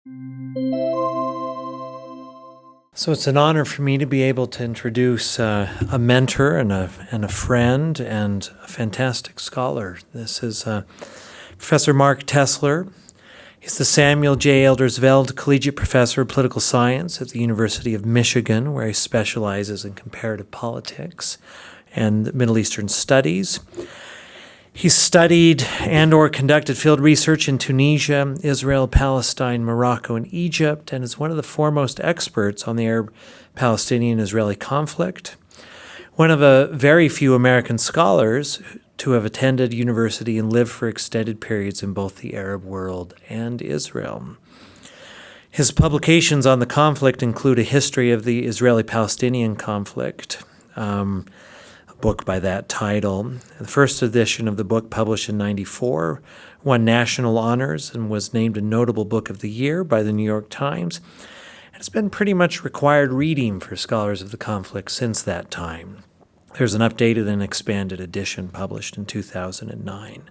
So it's an honor for me to be able to introduce a mentor and a friend and a fantastic scholar. This is Professor Mark Tessler. He's the Samuel J. Eldersveld Collegiate Professor of Political Science at the University of Michigan, where he specializes in comparative politics and Middle Eastern studies. He studied and or conducted field research in Tunisia, Israel, Palestine, Morocco, and Egypt, and is one of the foremost experts on the Arab-Palestinian-Israeli conflict. One of a very few American scholars to have attended university and lived for extended periods in both the Arab world and Israel. His publications on the conflict include a history of the Israeli-Palestinian conflict, book by that title. The first edition of the book, published in 1994, won national honors and was named a notable book of the year by the New York Times. It's been pretty much required reading for scholars of the conflict since that time. There's an updated and expanded edition published in 2009.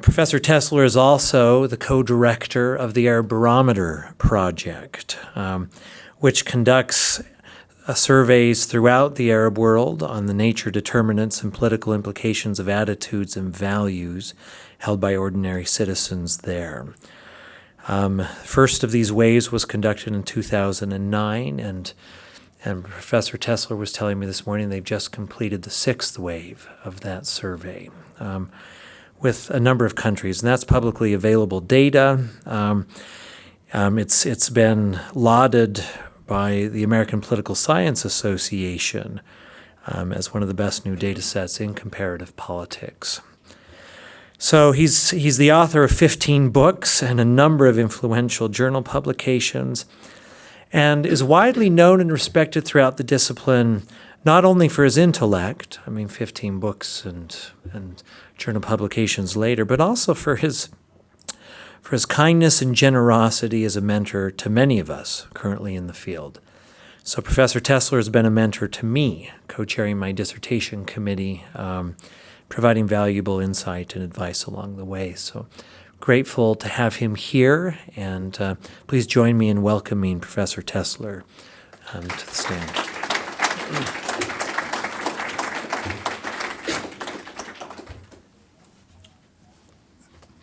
Professor Tessler is also the co-director of the Arab Barometer Project, which conducts surveys throughout the Arab world on the nature, determinants, and political implications of attitudes and values held by ordinary citizens there. First of these waves was conducted in 2009, and Professor Tessler was telling me this morning they've just completed the sixth wave of that survey with a number of countries, and that's publicly available data. It's been lauded by the American Political Science Association as one of the best new data sets in comparative politics. So he's the author of 15 books and a number of influential journal publications, and is widely known and respected throughout the discipline, not only for his intellect, 15 books and journal publications later, but also for his kindness and generosity as a mentor to many of us currently in the field. So Professor Tessler has been a mentor to me, co-chairing my dissertation committee, providing valuable insight and advice along the way. So grateful to have him here, and please join me in welcoming Professor Tessler to the stand.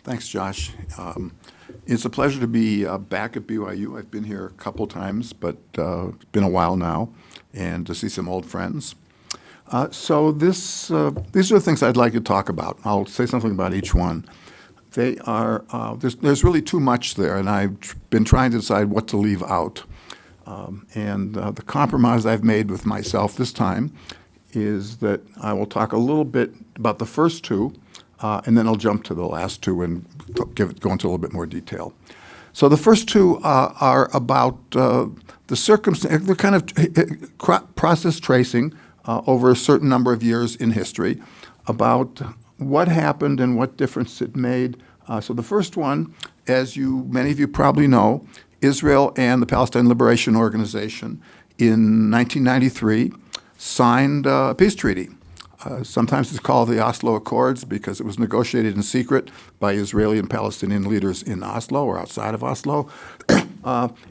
Thanks, Josh. It's a pleasure to be back at BYU. I've been here a couple times, but it's been a while now, and to see some old friends. So these are the things I'd like to talk about. I'll say something about each one. They are there's really too much there, and I've been trying to decide what to leave out. The compromise I've made with myself this time is that I will talk a little bit about the first two, and then I'll jump to the last two and go into a little bit more detail. So the first two are about the circumstance, the kind of process tracing over a certain number of years in history about what happened and what difference it made. So the first one, as many of you probably know, Israel and the Palestine Liberation Organization in 1993 signed a peace treaty. Sometimes it's called the Oslo Accords because it was negotiated in secret by Israeli and Palestinian leaders in Oslo or outside of Oslo.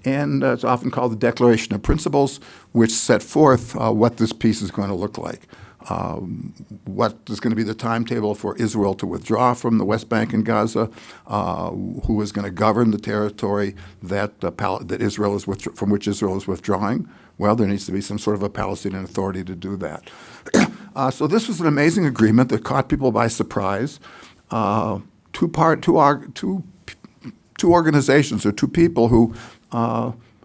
And it's often called the Declaration of Principles, which set forth what this peace is going to look like. What is going to be the timetable for Israel to withdraw from the West Bank and Gaza, who is going to govern the territory that Israel is from which Israel is withdrawing. Well, there needs to be some sort of a Palestinian authority to do that. So this was an amazing agreement that caught people by surprise. Two organizations or two people who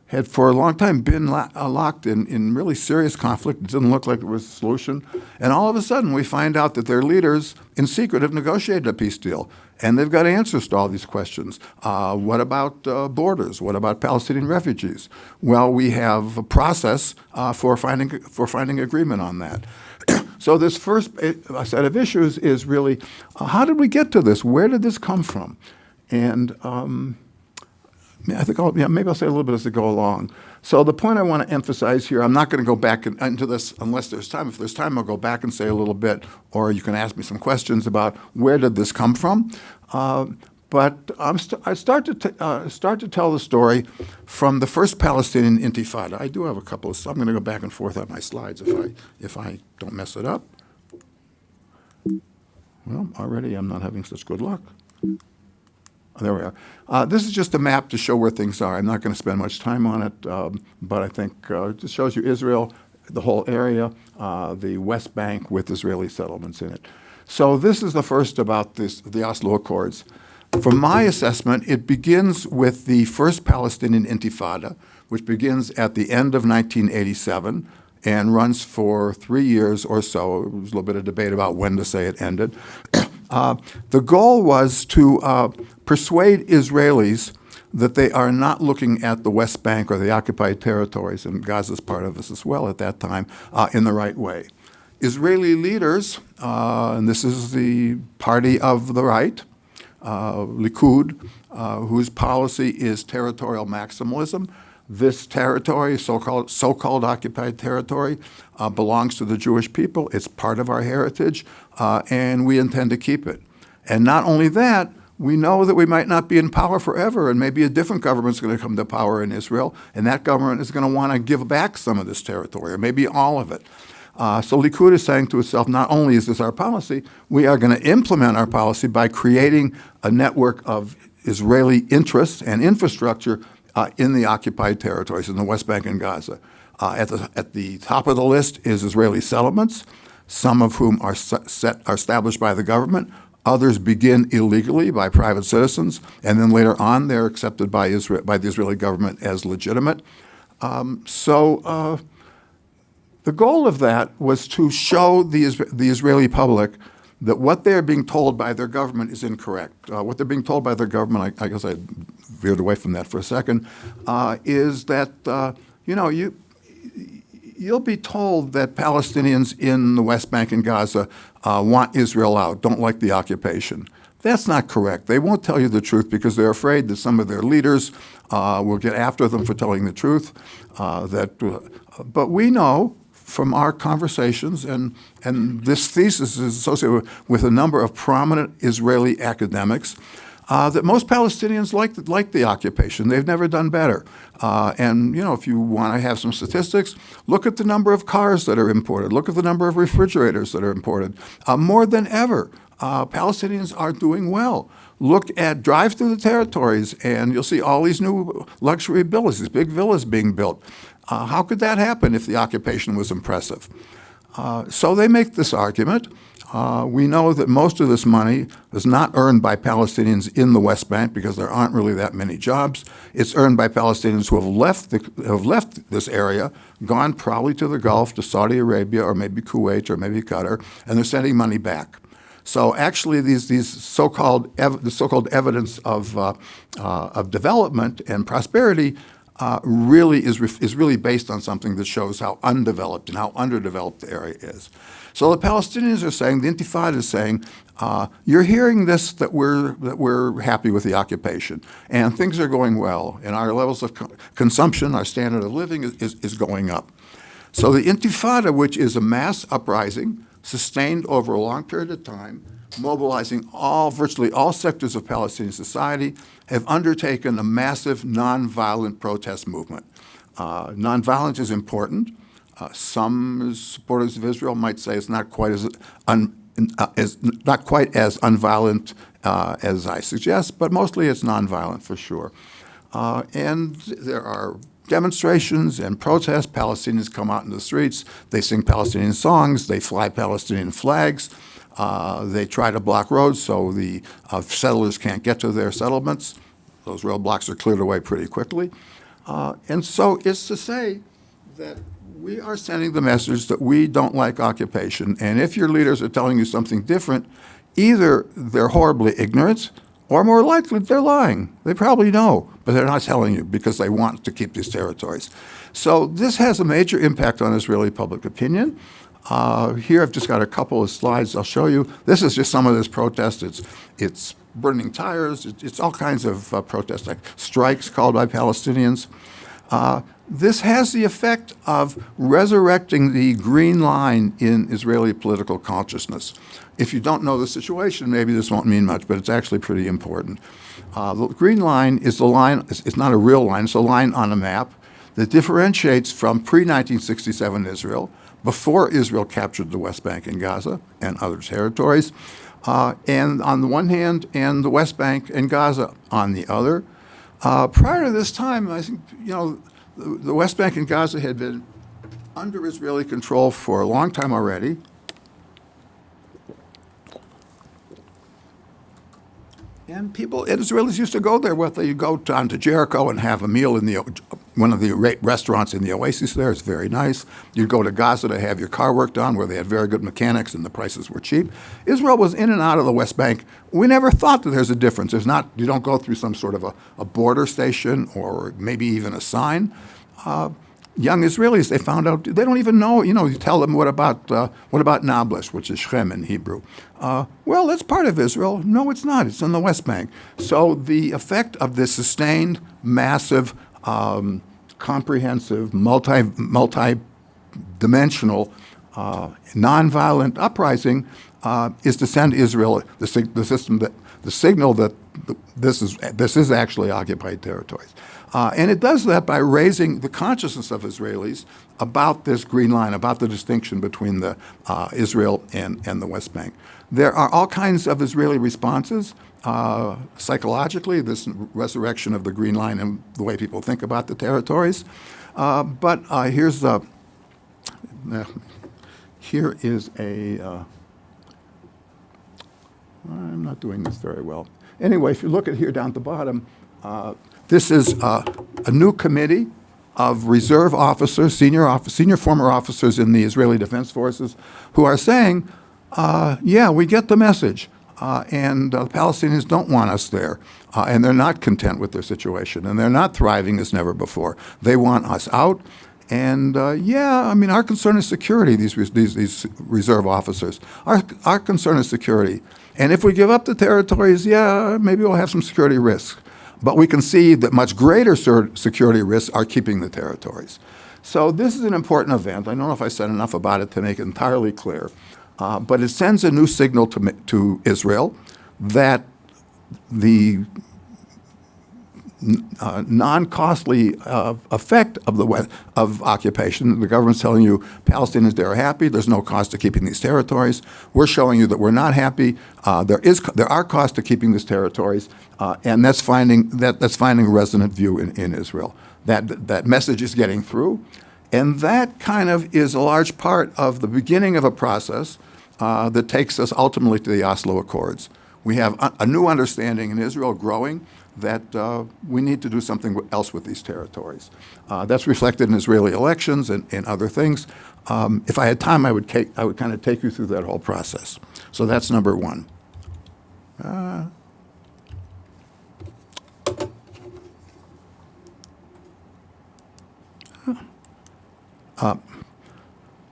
had for a long time been locked in really serious conflict. It didn't look like there was a solution. And all of a sudden, we find out that their leaders, in secret, have negotiated a peace deal. And they've got answers to all these questions. What about borders? What about Palestinian refugees? Well, we have a process for finding agreement on that. So this first set of issues is really, how did we get to this? Where did this come from? And I think maybe I'll say a little bit as I go along. So the point I want to emphasize here, I'm not going to go back into this unless there's time. If there's time, I'll go back and say a little bit, or you can ask me some questions about where did this come from. But I start to tell the story from the first Palestinian Intifada. I do have a couple of. I'm going to go back and forth on my slides if I don't mess it up. Well, already I'm not having such good luck. There we are. This is just a map to show where things are. I'm not going to spend much time on it, but I think it just shows you Israel, the whole area, the West Bank with Israeli settlements in it. So this is the first about the Oslo Accords. From my assessment, it begins with the first Palestinian Intifada, which begins at the end of 1987 and runs for 3 years or so. There was a little bit of debate about when to say it ended. The goal was to persuade Israelis that they are not looking at the West Bank or the occupied territories, and Gaza's part of this as well at that time, in the right way. Israeli leaders, and this is the party of the right, Likud, whose policy is territorial maximalism. This territory, so-called occupied territory, belongs to the Jewish people. It's part of our heritage, and we intend to keep it. And not only that, we know that we might not be in power forever, and maybe a different government's going to come to power in Israel, and that government is going to want to give back some of this territory, or maybe all of it. So Likud is saying to itself, not only is this our policy, we are going to implement our policy by creating a network of Israeli interests and infrastructure in the occupied territories, in the West Bank and Gaza. At the top of the list is Israeli settlements, some of whom are established by the government. Others begin illegally by private citizens, and then later on they're accepted by the Israeli government as legitimate. The goal of that was to show the Israeli public that what they're being told by their government is incorrect. What they're being told by their government, I guess I veered away from that for a second, is that, you'll be told that Palestinians in the West Bank and Gaza want Israel out, don't like the occupation. That's not correct. They won't tell you the truth because they're afraid that some of their leaders will get after them for telling the truth. But we know from our conversations, and this thesis is associated with a number of prominent Israeli academics, that most Palestinians like the occupation. They've never done better. If you want to have some statistics, look at the number of cars that are imported. Look at the number of refrigerators that are imported. More than ever, Palestinians are doing well. Drive through the territories, and you'll see all these new luxury villas, these big villas being built. How could that happen if the occupation was impressive? So they make this argument. We know that most of this money is not earned by Palestinians in the West Bank because there aren't really that many jobs. It's earned by Palestinians who have left this area, gone probably to the Gulf, to Saudi Arabia, or maybe Kuwait, or maybe Qatar, and they're sending money back. So actually, these so-called evidence of development and prosperity really is really based on something that shows how undeveloped and how underdeveloped the area is. So the Palestinians are saying, the Intifada is saying, you're hearing this, that we're happy with the occupation and things are going well, and our levels of consumption, our standard of living is going up. So the Intifada, which is a mass uprising sustained over a long period of time, mobilizing virtually all sectors of Palestinian society, have undertaken a massive nonviolent protest movement. Nonviolence is important. Some supporters of Israel might say it's not quite as unviolent as I suggest, but mostly it's nonviolent for sure. And there are demonstrations and protests. Palestinians come out in the streets. They sing Palestinian songs. They fly Palestinian flags. They try to block roads so the settlers can't get to their settlements. Those roadblocks are cleared away pretty quickly. And so it's to say that we are sending the message that we don't like occupation. And if your leaders are telling you something different, either they're horribly ignorant, or more likely they're lying. They probably know, but they're not telling you because they want to keep these territories. So this has a major impact on Israeli public opinion. Here I've just got a couple of slides I'll show you. This is just some of this protest. It's burning tires. It's all kinds of protests, like strikes called by Palestinians. This has the effect of resurrecting the green line in Israeli political consciousness. If you don't know the situation, maybe this won't mean much, but it's actually pretty important. The green line is the line, it's not a real line, it's a line on a map that differentiates from pre-1967 Israel, before Israel captured the West Bank and Gaza and other territories, and on the one hand, and the West Bank and Gaza on the other. Prior to this time, I think, the West Bank and Gaza had been under Israeli control for a long time already. And Israelis used to go there. You'd go down to Jericho and have a meal in one of the restaurants in the Oasis there. It's very nice. You'd go to Gaza to have your car worked on, where they had very good mechanics and the prices were cheap. Israel was in and out of the West Bank. We never thought that there's a difference. You don't go through some sort of a border station or maybe even a sign. Young Israelis, they found out, they don't even know, you tell them, what about Nablus, which is Shem in Hebrew? Well, that's part of Israel. No, it's not. It's in the West Bank. So the effect of this sustained, massive, comprehensive, multi-dimensional, nonviolent uprising is to send Israel the signal that this is actually occupied territories. And it does that by raising the consciousness of Israelis about this green line, about the distinction between Israel and the West Bank. There are all kinds of Israeli responses. Psychologically, this resurrection of the green line and the way people think about the territories. But here is I'm not doing this very well. Anyway, if you look at here down at the bottom, this is a new committee of reserve officers, senior former officers in the Israeli Defense Forces, who are saying, yeah, we get the message, and the Palestinians don't want us there, and they're not content with their situation, and they're not thriving as never before. They want us out, and our concern is security, these reserve officers. Our concern is security. And if we give up the territories, maybe we'll have some security risks. But we can see that much greater security risks are keeping the territories. So this is an important event. I don't know if I said enough about it to make it entirely clear. But it sends a new signal to Israel that the non-costly effect of occupation. The government's telling you Palestinians there are happy. There's no cost to keeping these territories. We're showing you that we're not happy. There are costs to keeping these territories, and that's finding a resonant view in Israel. That message is getting through, and that kind of is a large part of the beginning of a process that takes us ultimately to the Oslo Accords. We have a new understanding in Israel growing that we need to do something else with these territories. That's reflected in Israeli elections and other things. If I had time, I would kind of take you through that whole process. So that's number one.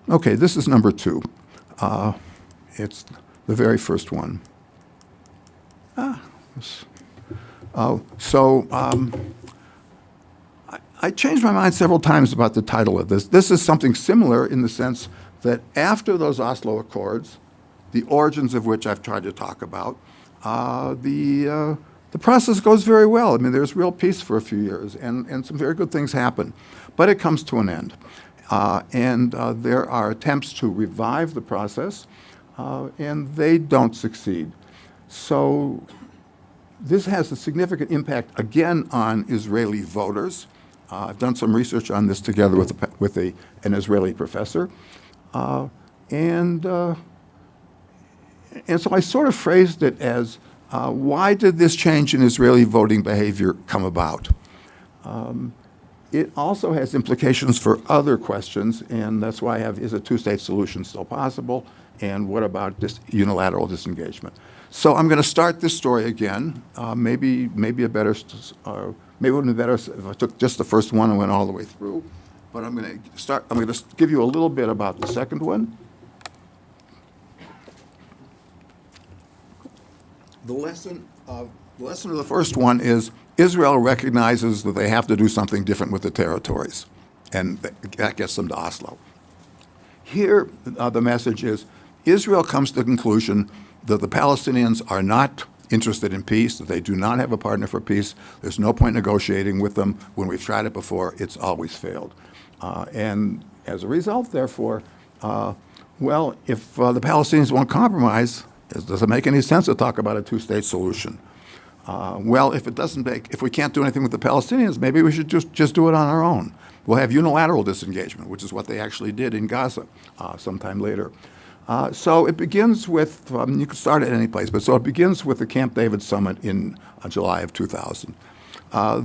Okay, this is number two. It's the very first one. I changed my mind several times about the title of this. This is something similar in the sense that after those Oslo Accords, the origins of which I've tried to talk about, the process goes very well. I mean, there's real peace for a few years, and some very good things happen. But it comes to an end. And there are attempts to revive the process, and they don't succeed. So this has a significant impact, again, on Israeli voters. I've done some research on this together with an Israeli professor. And so I sort of phrased it as, why did this change in Israeli voting behavior come about? It also has implications for other questions, and that's why I have, is a two-state solution still possible? And what about this unilateral disengagement? So I'm going to start this story again. Maybe it wouldn't be better if I took just the first one and went all the way through. But I'm going to give you a little bit about the second one. The lesson of the first one is Israel recognizes that they have to do something different with the territories, and that gets them to Oslo. Here, the message is Israel comes to the conclusion that the Palestinians are not interested in peace, that they do not have a partner for peace. There's no point negotiating with them. When we've tried it before, it's always failed. And as a result, therefore, well, if the Palestinians won't compromise, it doesn't make any sense to talk about a two-state solution. Well, if we can't do anything with the Palestinians, maybe we should just do it on our own. We'll have unilateral disengagement, which is what they actually did in Gaza sometime later. So it begins with, you can start at any place, but so it begins with the Camp David summit in July of 2000.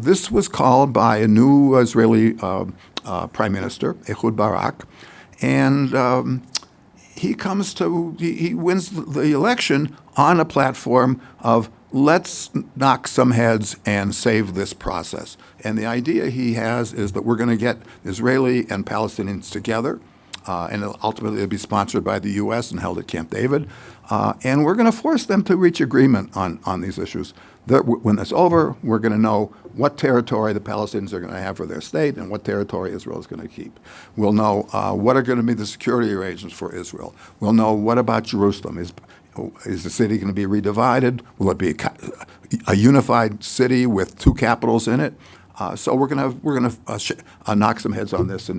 This was called by a new Israeli prime minister, Ehud Barak, and he wins the election on a platform of let's knock some heads and save this process. And the idea he has is that we're going to get Israeli and Palestinians together, and ultimately it'll be sponsored by the U.S. and held at Camp David, and we're going to force them to reach agreement on these issues. When it's over, we're going to know what territory the Palestinians are going to have for their state and what territory Israel is going to keep. We'll know what are going to be the security arrangements for Israel. We'll know what about Jerusalem. Is the city going to be redivided? Will it be a unified city with two capitals in it? So we're going to knock some heads on this.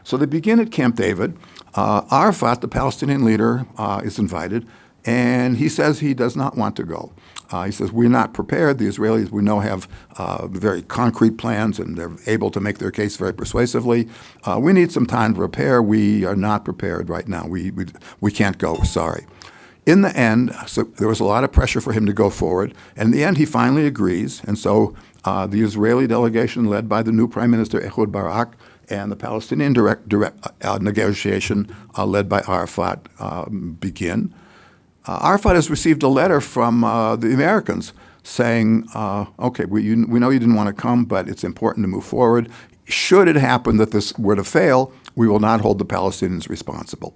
So they begin at Camp David. Arafat, the Palestinian leader, is invited, and he says he does not want to go. He says, we're not prepared. The Israelis, we know, have very concrete plans, and they're able to make their case very persuasively. We need some time to prepare. We are not prepared right now. We can't go, sorry. In the end, so there was a lot of pressure for him to go forward. And in the end, he finally agrees. And so the Israeli delegation, led by the new Prime Minister Ehud Barak, and the Palestinian direct negotiation, led by Arafat, begin. Arafat has received a letter from the Americans saying, okay, we know you didn't want to come, but it's important to move forward. Should it happen that this were to fail, we will not hold the Palestinians responsible.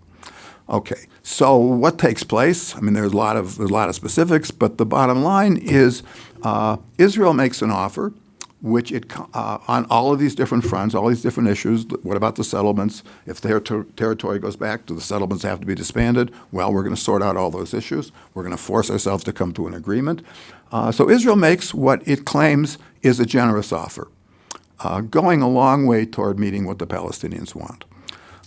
Okay, so what takes place? I mean, there's a lot of specifics, but the bottom line is Israel makes an offer, which on all of these different fronts, all these different issues. What about the settlements? If their territory goes back, do the settlements have to be disbanded? Well, we're going to sort out all those issues. We're going to force ourselves to come to an agreement. So Israel makes what it claims is a generous offer, going a long way toward meeting what the Palestinians want.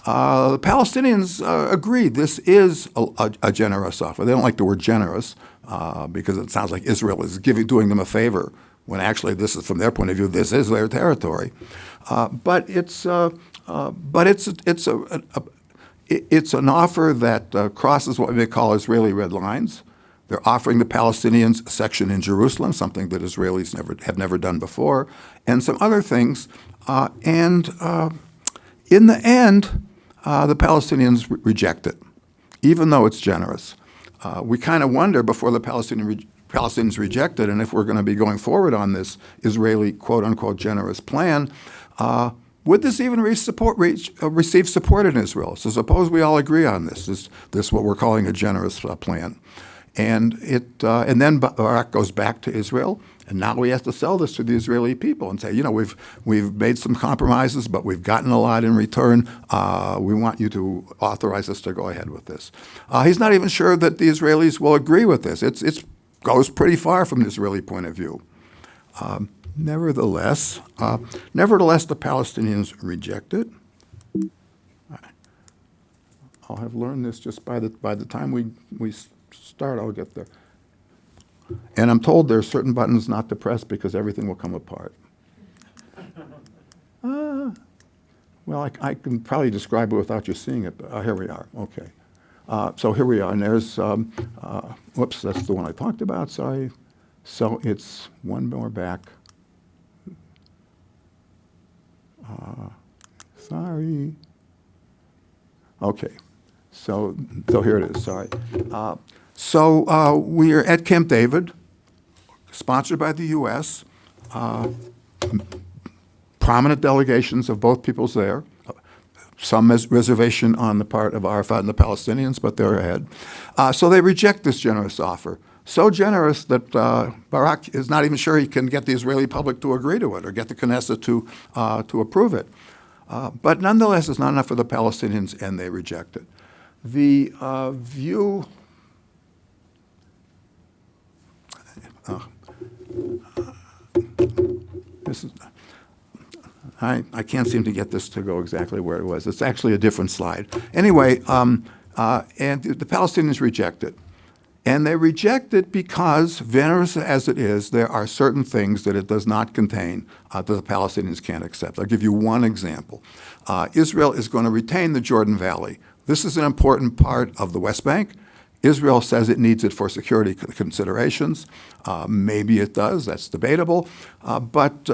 The Palestinians agree this is a generous offer. They don't like the word generous because it sounds like Israel is doing them a favor, when actually this is, from their point of view, this is their territory. But it's an offer that crosses what we may call Israeli red lines. They're offering the Palestinians a section in Jerusalem, something that Israelis have never done before, and some other things. In the end, the Palestinians reject it, even though it's generous. We kind of wonder before the Palestinians reject it, and if we're going to be going forward on this Israeli quote-unquote generous plan, would this even receive support in Israel? So suppose we all agree on this what we're calling a generous plan. And then Barak goes back to Israel, and now he has to sell this to the Israeli people and say, we've made some compromises, but we've gotten a lot in return. We want you to authorize us to go ahead with this. He's not even sure that the Israelis will agree with this. It goes pretty far from the Israeli point of view. Nevertheless, the Palestinians reject it. I'll have learned this just by the time we start. I'll get there. And I'm told there are certain buttons not to press because everything will come apart. Well, I can probably describe it without you seeing it, but here we are. Okay. So here we are, and there's, whoops, that's the one I talked about, sorry. So it's one more back. Sorry. Okay, so here it is, sorry. So we are at Camp David, sponsored by the U.S., prominent delegations of both peoples there, some reservation on the part of Arafat and the Palestinians, but they're ahead. So they reject this generous offer. so generous that Barak is not even sure he can get the Israeli public to agree to it or get the Knesset to approve it. But nonetheless, it's not enough for the Palestinians, and they reject it. The view... this is... I can't seem to get this to go exactly where it was. It's actually a different slide. Anyway, and the Palestinians reject it. And they reject it because, generous as it is, there are certain things that it does not contain that the Palestinians can't accept. I'll give you one example. Israel is going to retain the Jordan Valley. This is an important part of the West Bank. Israel says it needs it for security considerations. Maybe it does. That's debatable. But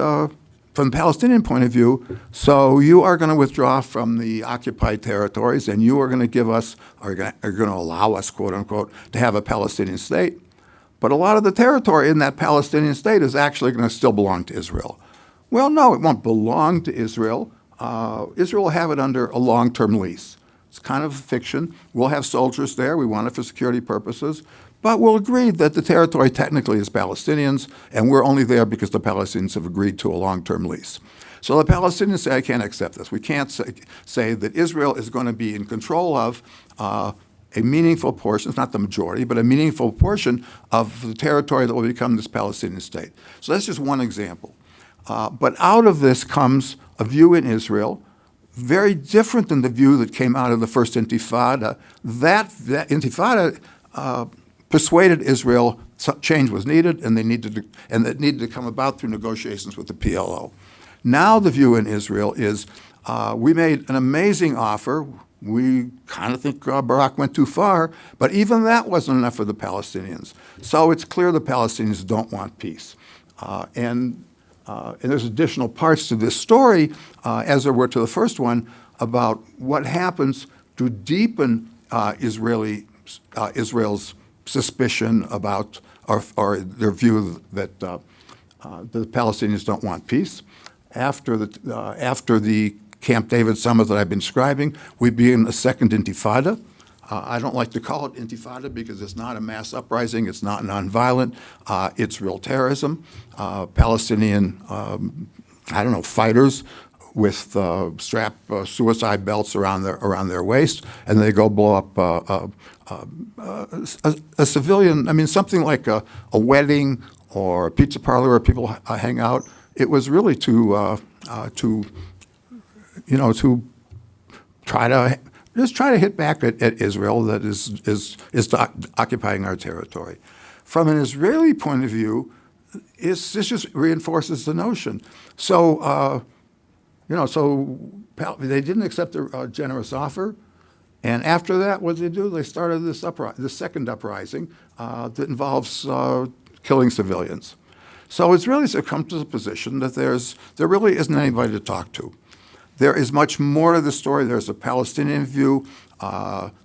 from the Palestinian point of view, so you are going to withdraw from the occupied territories, and you are going to give us, are going to allow us, quote unquote, to have a Palestinian state. But a lot of the territory in that Palestinian state is actually going to still belong to Israel. Well, no, it won't belong to Israel. Israel will have it under a long-term lease. It's kind of fiction. We'll have soldiers there. We want it for security purposes. But we'll agree that the territory technically is Palestinians, and we're only there because the Palestinians have agreed to a long-term lease. So the Palestinians say, I can't accept this. We can't say that Israel is going to be in control of a meaningful portion, it's not the majority, but a meaningful portion of the territory that will become this Palestinian state. So that's just one example. But out of this comes a view in Israel very different than the view that came out of the first Intifada. That Intifada persuaded Israel change was needed, and that needed to come about through negotiations with the PLO. Now the view in Israel is we made an amazing offer. We kind of think Barak went too far, but even that wasn't enough for the Palestinians. So it's clear the Palestinians don't want peace. And there's additional parts to this story, as there were to the first one, about what happens to deepen Israel's suspicion about, or their view that the Palestinians don't want peace. After the Camp David summit that I've been describing, we begin a second Intifada. I don't like to call it Intifada because it's not a mass uprising, it's not nonviolent, it's real terrorism. Palestinian, fighters with strap suicide belts around their waist, and they go blow up a civilian. Something like a wedding or a pizza parlor where people hang out. It was really to try to hit back at Israel that is occupying our territory. From an Israeli point of view, this just reinforces the notion. So they didn't accept a generous offer, and after that, what did they do? They started this second uprising that involves killing civilians. So Israelis have come to the position that there really isn't anybody to talk to. There is much more to the story. There's a Palestinian view.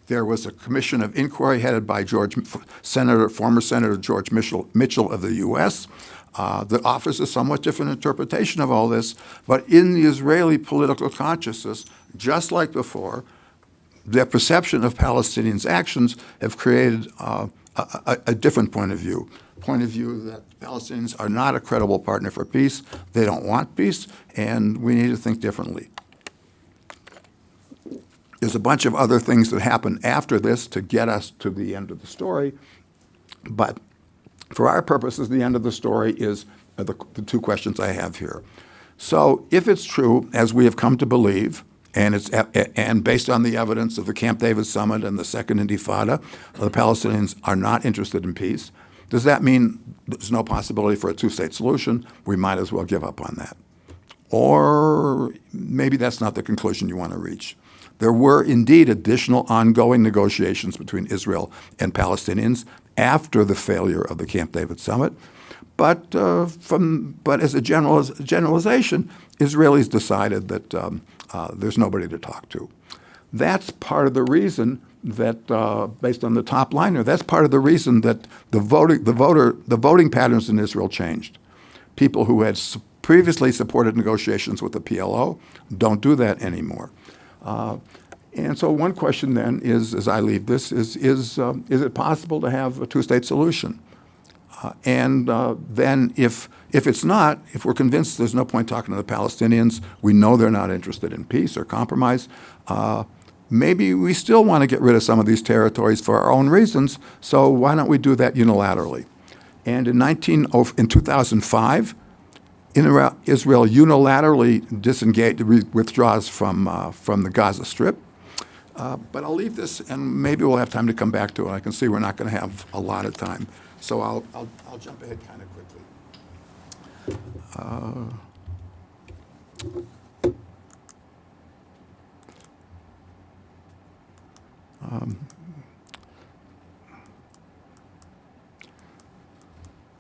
There was a commission of inquiry headed by former Senator George Mitchell of the U.S. That offers a somewhat different interpretation of all this. But in the Israeli political consciousness, just like before, their perception of Palestinians' actions have created a different point of view that Palestinians are not a credible partner for peace. They don't want peace, and we need to think differently. There's a bunch of other things that happen after this to get us to the end of the story, but for our purposes, the end of the story is the two questions I have here. So if it's true, as we have come to believe, and based on the evidence of the Camp David summit and the second Intifada, the Palestinians are not interested in peace, does that mean there's no possibility for a two-state solution? We might as well give up on that. Or maybe that's not the conclusion you want to reach. There were indeed additional ongoing negotiations between Israel and Palestinians after the failure of the Camp David summit. But as a generalization, Israelis decided that there's nobody to talk to. That's part of the reason that, based on the top liner, that's part of the reason that the voting patterns in Israel changed. People who had previously supported negotiations with the PLO don't do that anymore. And so one question then is, as I leave this, is it possible to have a two-state solution? Then if it's not, if we're convinced there's no point talking to the Palestinians, we know they're not interested in peace or compromise, maybe we still want to get rid of some of these territories for our own reasons, so why don't we do that unilaterally? And in 2005, Israel unilaterally withdraws from the Gaza Strip. But I'll leave this, and maybe we'll have time to come back to it. I can see we're not going to have a lot of time, so I'll jump ahead kind of quickly.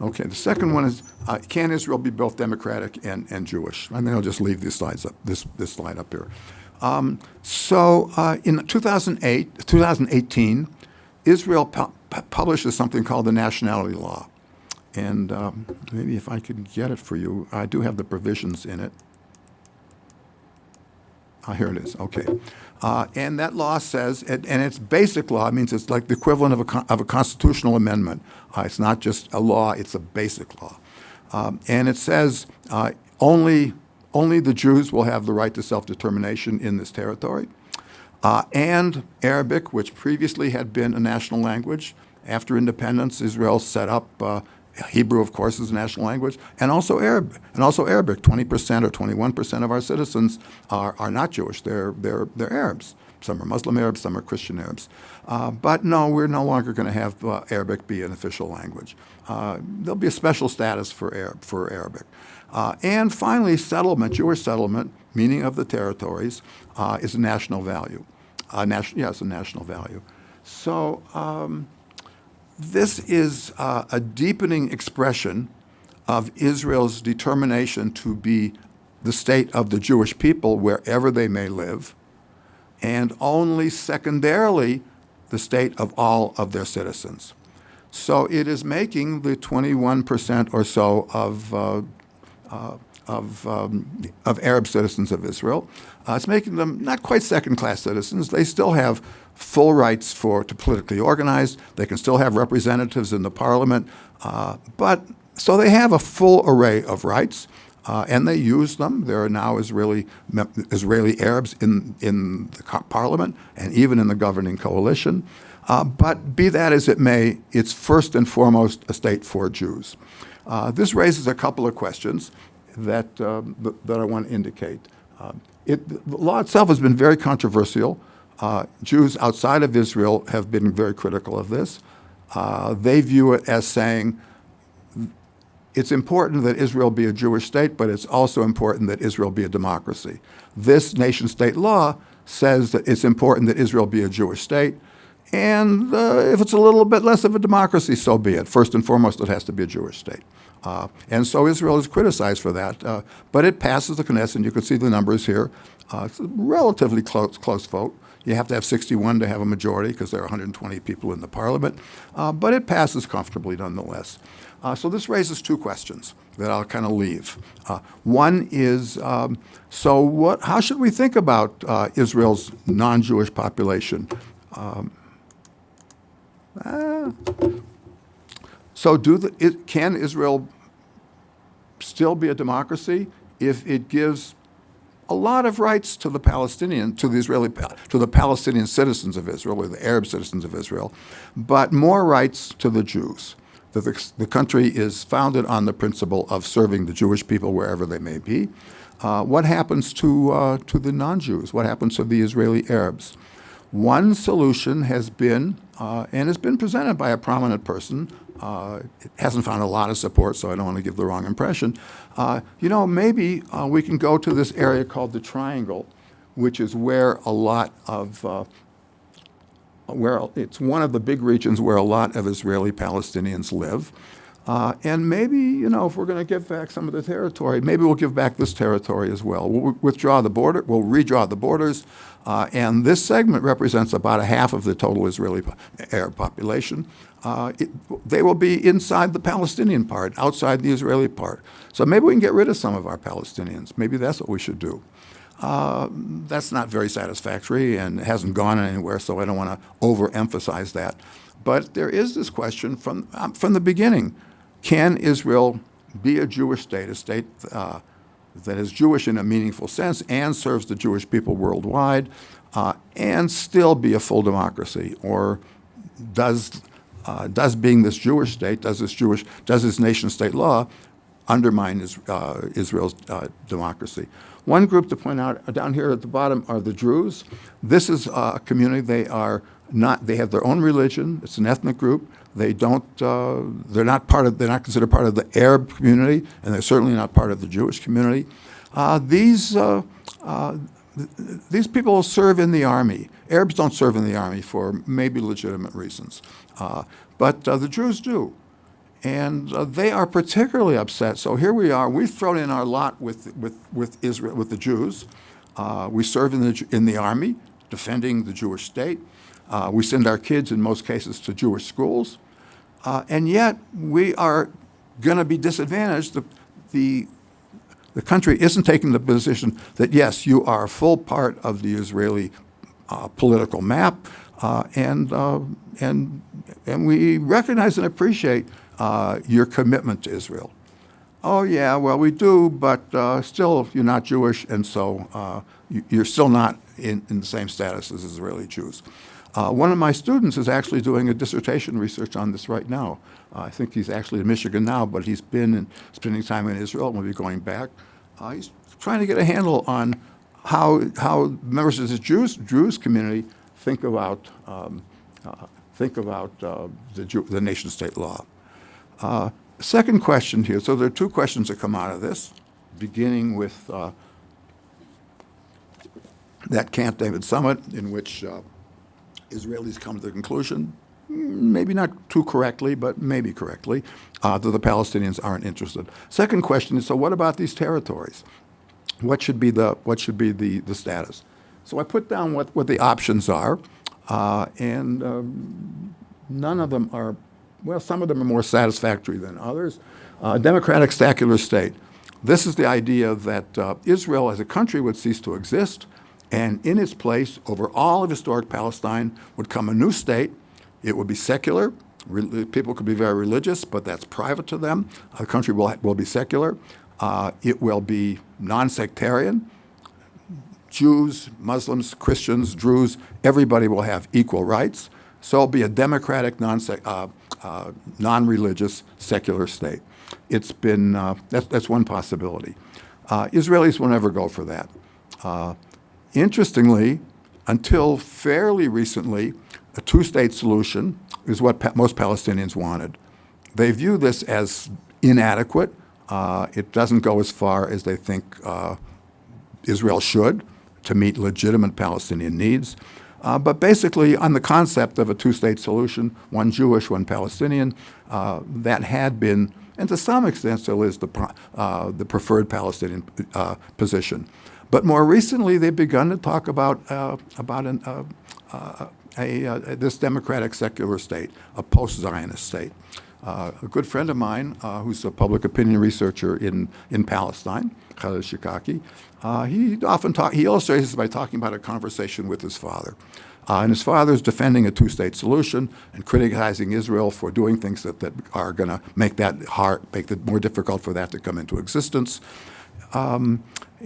Okay, the second one is, can Israel be both democratic and Jewish? I mean, I'll just leave these slides up, this slide up here. In 2018, Israel publishes something called the Nationality Law. And maybe if I could get it for you, I do have the provisions in it. Here it is, okay. And that law says, and it's basic law, it means it's like the equivalent of a constitutional amendment. It's not just a law, it's a basic law. And it says only the Jews will have the right to self-determination in this territory. And Arabic, which previously had been a national language. After independence, Israel set up Hebrew, of course, as a national language, and also Arabic. 20% or 21% of our citizens are not Jewish. They're Arabs. Some are Muslim Arabs, some are Christian Arabs. But no, we're no longer going to have Arabic be an official language. There'll be a special status for Arabic. And finally, Jewish settlement, meaning of the territories, is a national value. It's a national value. So this is a deepening expression of Israel's determination to be the state of the Jewish people wherever they may live, and only secondarily the state of all of their citizens. So it is making the 21% or so of Arab citizens of Israel. It's making them not quite second-class citizens. They still have full rights to politically organize. They can still have representatives in the parliament. So they have a full array of rights, and they use them. There are now Israeli Arabs in the parliament and even in the governing coalition. But be that as it may, it's first and foremost a state for Jews. This raises a couple of questions that I want to indicate. The law itself has been very controversial. Jews outside of Israel have been very critical of this. They view it as saying it's important that Israel be a Jewish state, but it's also important that Israel be a democracy. This nation-state law says that it's important that Israel be a Jewish state, and if it's a little bit less of a democracy, so be it. First and foremost, it has to be a Jewish state. And so Israel is criticized for that. But it passes the Knesset, and you can see the numbers here. It's a relatively close vote. You have to have 61 to have a majority because there are 120 people in the parliament. But it passes comfortably nonetheless. So this raises two questions that I'll kind of leave. One is, how should we think about Israel's non-Jewish population? Can Israel still be a democracy if it gives a lot of rights to the Palestinian citizens of Israel, or the Arab citizens of Israel, but more rights to the Jews? That the country is founded on the principle of serving the Jewish people wherever they may be. What happens to the non-Jews? What happens to the Israeli Arabs? One solution has been, and has been presented by a prominent person. It hasn't found a lot of support, so I don't want to give the wrong impression. Maybe we can go to this area called the Triangle, which is where a lot of, it's one of the big regions where a lot of Israeli Palestinians live. And maybe, if we're going to give back some of the territory, maybe we'll give back this territory as well. We'll redraw the borders, and this segment represents about a half of the total Israeli Arab population. They will be inside the Palestinian part, outside the Israeli part. So maybe we can get rid of some of our Palestinians. Maybe that's what we should do. That's not very satisfactory, and it hasn't gone anywhere, so I don't want to overemphasize that. But there is this question from the beginning. can Israel be a Jewish state, a state that is Jewish in a meaningful sense and serves the Jewish people worldwide, and still be a full democracy? Or does being this Jewish state, does this nation-state law undermine Israel's democracy? One group to point out down here at the bottom are the Druze. This is a community. They have their own religion. It's an ethnic group. They're not considered part of the Arab community, and they're certainly not part of the Jewish community. These people serve in the army. Arabs don't serve in the army for maybe legitimate reasons, but the Druze do. And they are particularly upset. So here we are. We've thrown in our lot with Israel, with the Jews. We serve in the army, defending the Jewish state. We send our kids, in most cases, to Jewish schools. And yet we are going to be disadvantaged. The country isn't taking the position that, yes, you are a full part of the Israeli political map, and we recognize and appreciate your commitment to Israel. Oh, yeah, well, we do, but still you're not Jewish, and so you're still not in the same status as Israeli Jews. One of my students is actually doing a dissertation research on this right now. I think he's actually in Michigan now, but he's been spending time in Israel and will be going back. He's trying to get a handle on how members of the Jews community think about the nation-state law. Second question here. So there are two questions that come out of this, beginning with that Camp David summit, in which Israelis come to the conclusion, maybe not too correctly, but maybe correctly, that the Palestinians aren't interested. Second question is, so what about these territories? What should be the status? So I put down what the options are, and none of them are. Well, some of them are more satisfactory than others. Democratic secular state. This is the idea that Israel as a country would cease to exist, and in its place, over all of historic Palestine, would come a new state. It would be secular. People could be very religious, but that's private to them. The country will be secular. It will be non-sectarian. Jews, Muslims, Christians, Druze, everybody will have equal rights. So it'll be a democratic, non-religious, secular state. It's been that's one possibility. Israelis will never go for that. Interestingly, until fairly recently, a two-state solution is what most Palestinians wanted. They view this as inadequate. It doesn't go as far as they think Israel should to meet legitimate Palestinian needs. But basically, on the concept of a two-state solution, one Jewish, one Palestinian, that had been, and to some extent still is, the preferred Palestinian position. But more recently, they've begun to talk about this democratic secular state, a post-Zionist state. A good friend of mine, who's a public opinion researcher in Palestine, Khalil Shikaki, he illustrates this by talking about a conversation with his father. And his father's defending a two-state solution and criticizing Israel for doing things that are going to make it more difficult for that to come into existence.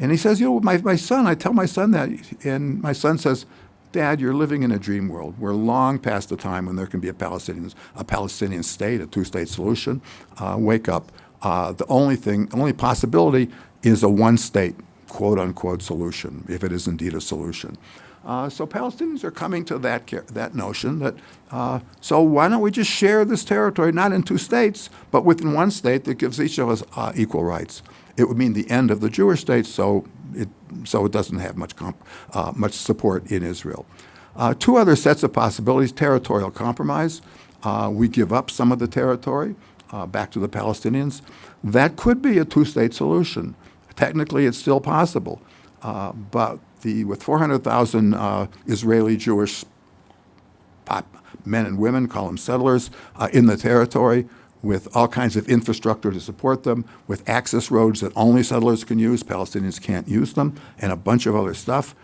And he says, my son, I tell my son that, and my son says, Dad, you're living in a dream world. We're long past the time when there can be a Palestinian state, a two-state solution. Wake up. The only possibility is a one-state, quote-unquote, solution, if it is indeed a solution. So Palestinians are coming to that notion that, so why don't we just share this territory, not in two states, but within one state that gives each of us equal rights? It would mean the end of the Jewish state, so it doesn't have much support in Israel. Two other sets of possibilities: territorial compromise. We give up some of the territory back to the Palestinians. That could be a two-state solution. Technically, it's still possible, but with 400,000 Israeli Jewish men and women, call them settlers, in the territory, with all kinds of infrastructure to support them, with access roads that only settlers can use, Palestinians can't use them, and a bunch of other stuff,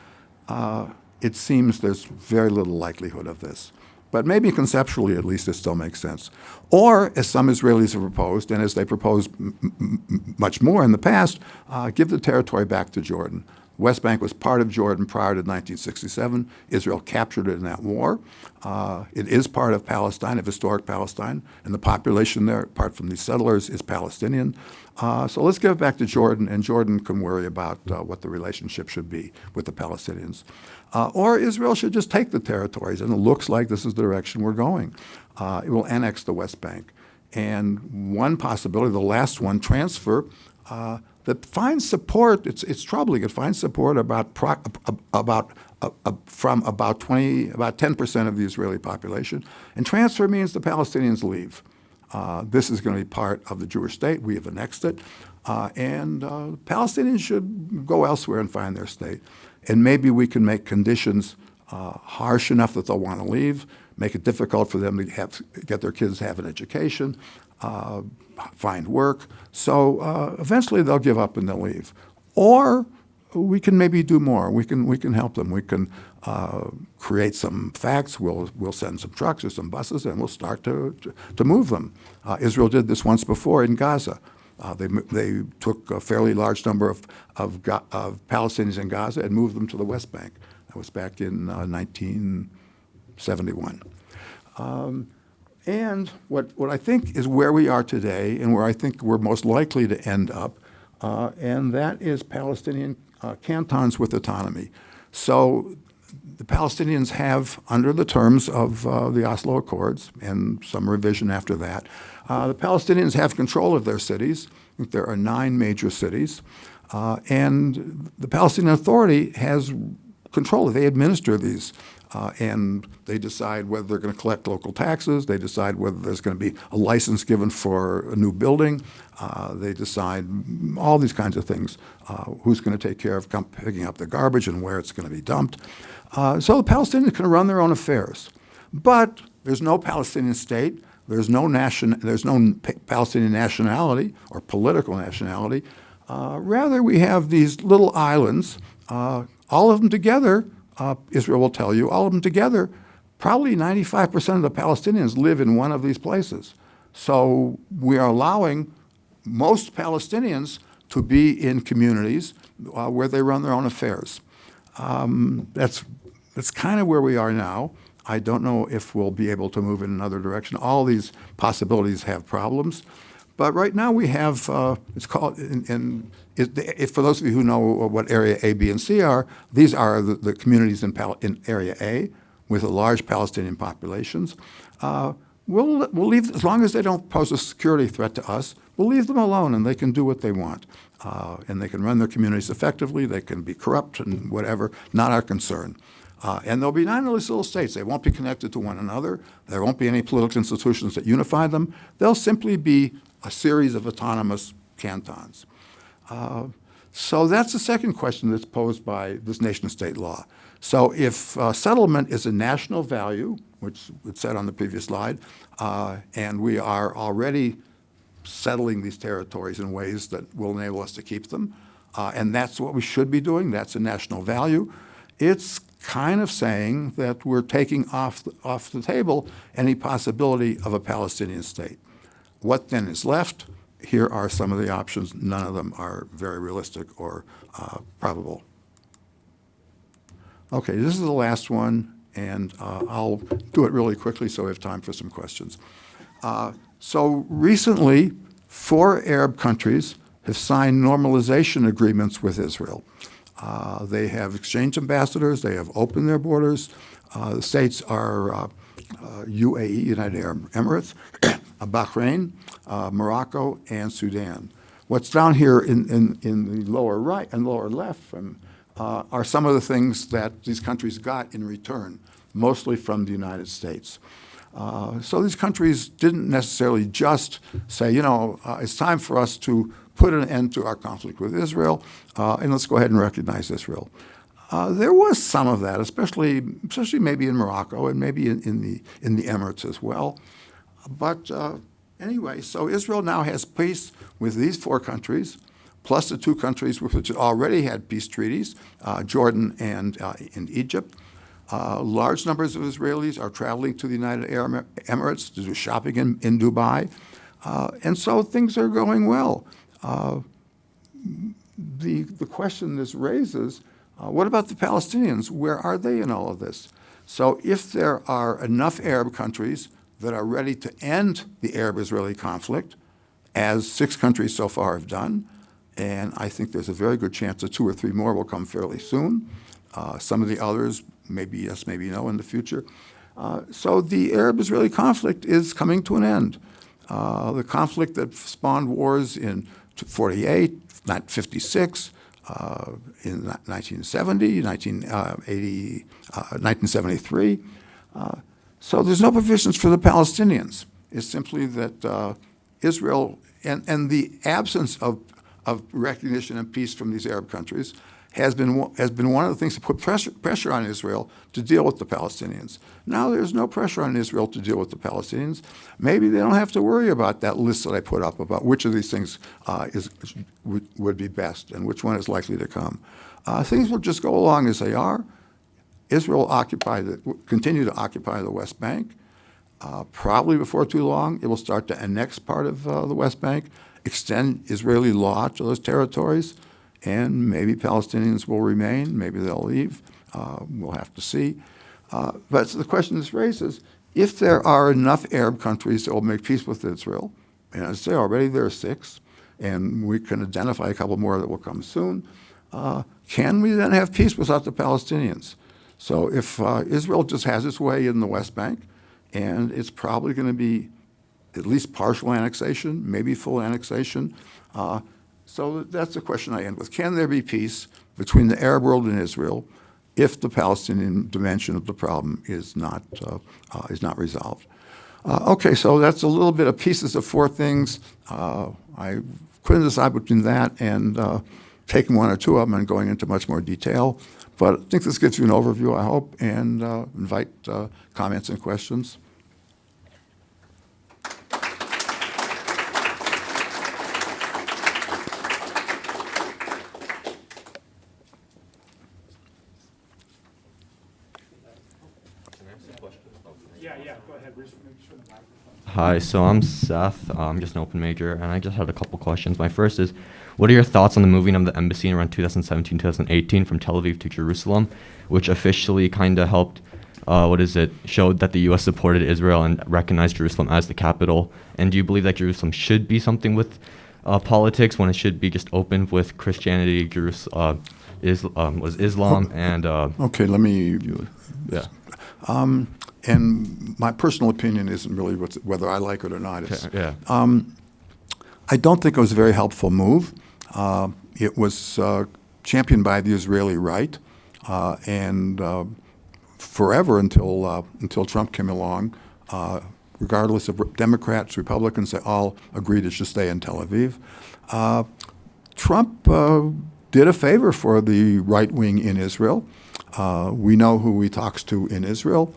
it seems there's very little likelihood of this. but maybe conceptually at least it still makes sense. Or, as some Israelis have proposed, and as they proposed much more in the past, give the territory back to Jordan. West Bank was part of Jordan prior to 1967. Israel captured it in that war. It is part of Palestine, of historic Palestine, and the population there, apart from these settlers, is Palestinian. So let's give it back to Jordan, and Jordan can worry about what the relationship should be with the Palestinians. Or Israel should just take the territories, and it looks like this is the direction we're going. It will annex the West Bank. And one possibility, the last one, transfer, that finds support. It's troubling. It finds support from about 10% of the Israeli population, and transfer means the Palestinians leave. This is going to be part of the Jewish state. We have annexed it, and Palestinians should go elsewhere and find their state. And maybe we can make conditions harsh enough that they'll want to leave, make it difficult for them to get their kids to have an education, find work. So eventually they'll give up and they'll leave. Or we can maybe do more. We can help them. We can create some facts. We'll send some trucks or some buses, and we'll start to move them. Israel did this once before in Gaza. They took a fairly large number of Palestinians in Gaza and moved them to the West Bank. That was back in 1971. And what I think is where we are today, and where I think we're most likely to end up, and that is Palestinian cantons with autonomy. So the Palestinians have, under the terms of the Oslo Accords and some revision after that, the Palestinians have control of their cities. I think there are 9 major cities. And the Palestinian Authority has control. They administer these. And they decide whether they're going to collect local taxes. They decide whether there's going to be a license given for a new building. They decide all these kinds of things. Who's going to take care of picking up the garbage and where it's going to be dumped. So the Palestinians can run their own affairs. But there's no Palestinian state. There's no Palestinian nationality or political nationality. Rather, we have these little islands, all of them together. Israel will tell you, all of them together, probably 95% of the Palestinians live in one of these places. So we are allowing most Palestinians to be in communities where they run their own affairs. That's kind of where we are now. I don't know if we'll be able to move in another direction. All these possibilities have problems. But right now we have, it's called, for those of you who know what Area A, B, and C are, these are the communities in Area A with a large Palestinian populations. We'll leave, as long as they don't pose a security threat to us, we'll leave them alone and they can do what they want. And they can run their communities effectively, they can be corrupt and whatever, not our concern. And there'll be 9 of these little states. They won't be connected to one another. There won't be any political institutions that unify them. They'll simply be a series of autonomous cantons. So that's the second question that's posed by this nation-state law. So if settlement is a national value, which was said on the previous slide, and we are already settling these territories in ways that will enable us to keep them, and that's what we should be doing, that's a national value, it's kind of saying that we're taking off the table any possibility of a Palestinian state. What then is left? Here are some of the options. None of them are very realistic or probable. Okay, this is the last one, and I'll do it really quickly so we have time for some questions. So recently, 4 Arab countries have signed normalization agreements with Israel. They have exchanged ambassadors. They have opened their borders. The states are UAE, United Arab Emirates, Bahrain, Morocco, and Sudan. What's down here in the lower right and lower left are some of the things that these countries got in return, mostly from the United States. So these countries didn't necessarily just say, it's time for us to put an end to our conflict with Israel, and let's go ahead and recognize Israel. There was some of that, especially maybe in Morocco and maybe in the Emirates as well. But anyway, so Israel now has peace with these 4 countries, plus the 2 countries which already had peace treaties, Jordan and Egypt. Large numbers of Israelis are traveling to the United Arab Emirates to do shopping in Dubai. And so things are going well. The question this raises, what about the Palestinians? Where are they in all of this? So if there are enough Arab countries that are ready to end the Arab-Israeli conflict, as 6 countries so far have done, and I think there's a very good chance that 2 or 3 more will come fairly soon. Some of the others, maybe yes, maybe no in the future. So the Arab-Israeli conflict is coming to an end. The conflict that spawned wars in 48, 56, in 1970, 1980, 1973. So there's no provisions for the Palestinians. It's simply that Israel and the absence of recognition and peace from these Arab countries has been one of the things that put pressure on Israel to deal with the Palestinians. Now there's no pressure on Israel to deal with the Palestinians. Maybe they don't have to worry about that list that I put up about which of these things would be best and which one is likely to come. Things will just go along as they are. Israel will continue to occupy the West Bank. Probably before too long, it will start to annex part of the West Bank, extend Israeli law to those territories, and maybe Palestinians will remain, maybe they'll leave. We'll have to see. But the question this raises, if there are enough Arab countries that will make peace with Israel, and as I say already, there are 6, and we can identify a couple more that will come soon, can we then have peace without the Palestinians? So if Israel just has its way in the West Bank, and it's probably going to be at least partial annexation, maybe full annexation. So that's the question I end with. Can there be peace between the Arab world and Israel if the Palestinian dimension of the problem is not resolved? Okay, so that's a little bit of pieces of 4 things. I couldn't decide between that and taking 1 or 2 of them and going into much more detail. But I think this gives you an overview, I hope, and invite comments and questions. Hi, so I'm Seth. I'm just an open major, and I just had a couple questions. My first is, what are your thoughts on the moving of the embassy in around 2017, 2018 from Tel Aviv to Jerusalem, which officially kind of helped, showed that the U.S. supported Israel and recognized Jerusalem as the capital? And do you believe that Jerusalem should be something with politics when it should be just open with Christianity, Islam, and... Okay, let me... Yeah. And my personal opinion isn't really whether I like it or not. It's, yeah. I don't think it was a very helpful move. It was championed by the Israeli right, and forever until Trump came along, regardless of Democrats, Republicans, they all agreed it should stay in Tel Aviv. Trump did a favor for the right wing in Israel. We know who he talks to in Israel.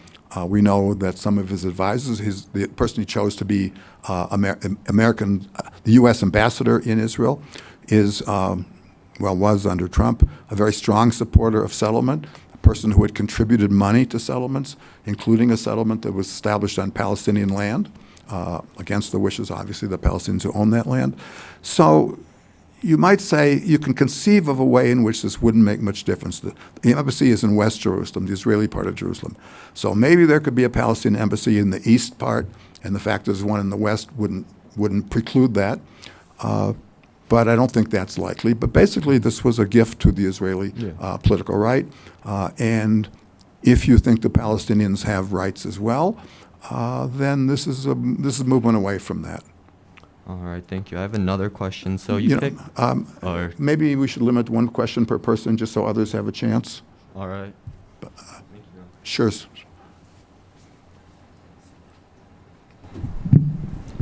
We know that some of his advisors, the person he chose to be the U.S. ambassador in Israel, was under Trump, a very strong supporter of settlement, a person who had contributed money to settlements, including a settlement that was established on Palestinian land, against the wishes, obviously, of the Palestinians who own that land. So you might say you can conceive of a way in which this wouldn't make much difference. The embassy is in West Jerusalem, the Israeli part of Jerusalem. So maybe there could be a Palestinian embassy in the east part, and the fact there's one in the west wouldn't preclude that. But I don't think that's likely. But basically, this was a gift to the Israeli political right. And if you think the Palestinians have rights as well, then this is a movement away from that. All right, thank you. I have another question. So maybe we should limit 1 question per person just so others have a chance. All right. Thank you. Sure.